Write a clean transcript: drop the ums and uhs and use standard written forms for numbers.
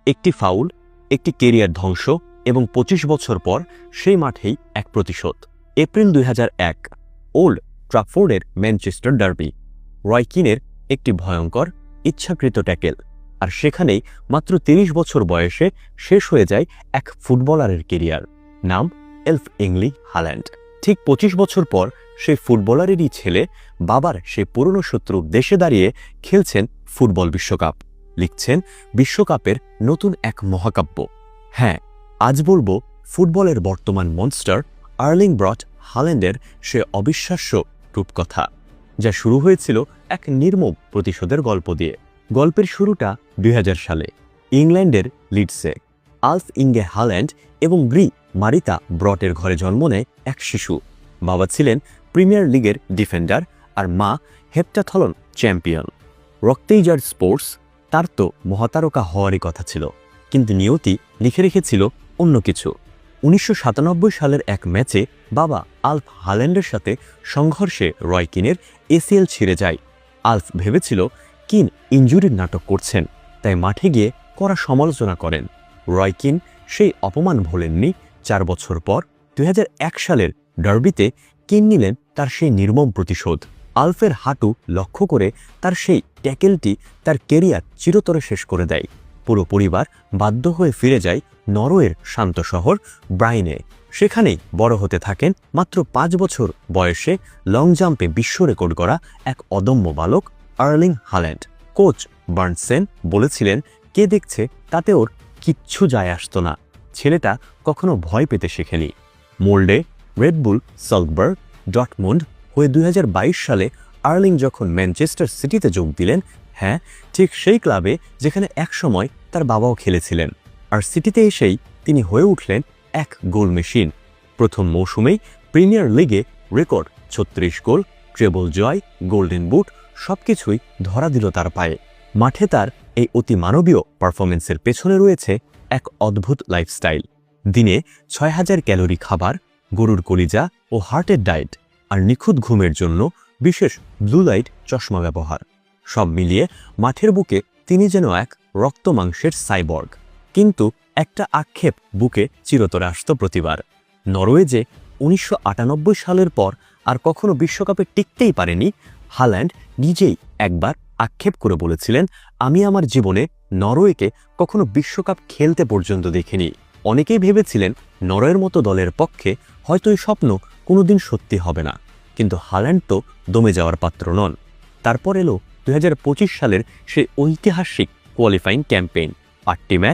একটি ফাউল, একটি কেরিয়ার ধ্বংস এবং ২৫ বছর পর সেই মাঠেই এক প্রতিশোধ। এপ্রিল ২০০১ ওল্ড ট্রাফোর্ডের ম্যানচেস্টার ডার্বি। রয় কিনের একটি ভয়ঙ্কর ইচ্ছাকৃত ট্যাকেল, আর সেখানেই মাত্র ৩০ বছর বয়সে শেষ হয়ে যায় এক ফুটবলারের কেরিয়ার। নাম এরলিং হাল্যান্ড। ঠিক ২৫ বছর পর সেই ফুটবলারেরই ছেলে বাবার সেই পুরনো শত্রু দেশে দাঁড়িয়ে খেলছেন ফুটবল বিশ্বকাপ, লিখছেন বিশ্বকাপের নতুন এক মহাকাব্য। হ্যাঁ, আজ বলবো ফুটবলের বর্তমান মনস্টার আর্লিং ব্রট হাল্যান্ডের সে অবিশ্বাস্য রূপকথা, যা শুরু হয়েছিল এক নির্মম প্রতিশোধের গল্প দিয়ে। গল্পের শুরুটা ২০০০ সালে ইংল্যান্ডের লিডসে। আলফ ইঙ্গে হাল্যান্ড এবং গ্রি মারিতা ব্রটের ঘরে জন্ম নেয় এক শিশু। বাবা ছিলেন প্রিমিয়ার লিগের ডিফেন্ডার আর মা হেপ্টাথলন চ্যাম্পিয়ন। রক্তেই যার স্পোর্টস, তার তো মহাতারকা হওয়ারই কথা ছিল, কিন্তু নিয়তি লিখে রেখেছিল অন্য কিছু। ১৯৯৭ সালের এক ম্যাচে বাবা আলফ হাল্যান্ডের সাথে সংঘর্ষে রয় কিনের এসিএল ছিঁড়ে যায়। আলফ ভেবেছিল কিন ইনজুরির নাটক করছেন, তাই মাঠে গিয়ে কড়া সমালোচনা করেন। রয় কিন সেই অপমান ভোলেননি। ৪ বছর পর ২০০১ সালের ডার্বিতে কিন নিলেন তার সেই নির্মম প্রতিশোধ। আলফের হাঁটু লক্ষ্য করে তার সেই ট্যাকেলটি তার কেরিয়ার চিরতরে শেষ করে দেয়। পুরো পরিবার বাধ্য হয়ে ফিরে যায় নরওয়ের শান্ত শহর ব্রাইনে। সেখানেই বড় হতে থাকেন মাত্র ৫ বছর বয়সে লং জাম্পে বিশ্ব রেকর্ড করা এক অদম্য বালক আর্লিং হাল্যান্ড। কোচ বার্নসেন বলেছিলেন, কে দেখছে তাতে ওর কিচ্ছু যায় আসতো না, ছেলেটা কখনো ভয় পেতে শেখেনি। মোল্ডে, রেডবুল সালজবার্গ, ডর্টমুন্ড হয়ে ২০২২ সালে আর্লিং যখন ম্যানচেস্টার সিটিতে যোগ দিলেন, হ্যাঁ, ঠিক সেই ক্লাবে যেখানে একসময় তার বাবাও খেলেছিলেন। আর সিটিতে এসেই তিনি হয়ে উঠলেন এক গোল মেশিন। প্রথম মৌসুমেই প্রিমিয়ার লিগে রেকর্ড ৩৬ গোল, ট্রেবল জয়, গোল্ডেন বুট সবকিছুই ধরা দিল তার পায়ে। মাঠে তার এই অতি মানবীয় পারফরমেন্সের পেছনে রয়েছে এক অদ্ভুত লাইফস্টাইল। দিনে ৬,০০০ ক্যালোরি খাবার, গরুর কলিজা ও হার্টের ডায়েট, আর নিখুঁত ঘুমের জন্য বিশেষ ব্লু লাইট চশমা ব্যবহার। সব মিলিয়ে মাঠের বুকে তিনি যেন এক রক্ত মাংসের সাইবর্গ। কিন্তু একটা আক্ষেপ বুকে চিরতরে আসত প্রতিবার। নরওয়ে যে ১৯৯৮ সালের পর আর কখনো বিশ্বকাপে টিকতেই পারেনি, হাল্যান্ড নিজেই একবার আক্ষেপ করে বলেছিলেন, আমি আমার জীবনে নরওয়েকে কখনো বিশ্বকাপ খেলতে পর্যন্ত দেখিনি। অনেকেই ভেবেছিলেন নরওয়ের মতো দলের পক্ষে হয়তো এই স্বপ্ন কোনোদিন সত্যি হবে না, কিন্তু হাল্যান্ড তো দমে যাওয়ার পাত্র নন। তারপর এলো ২০২৫ সালের সেই ঐতিহাসিক কোয়ালিফাইং ক্যাম্পেইন। ৮টি ম্যাচ,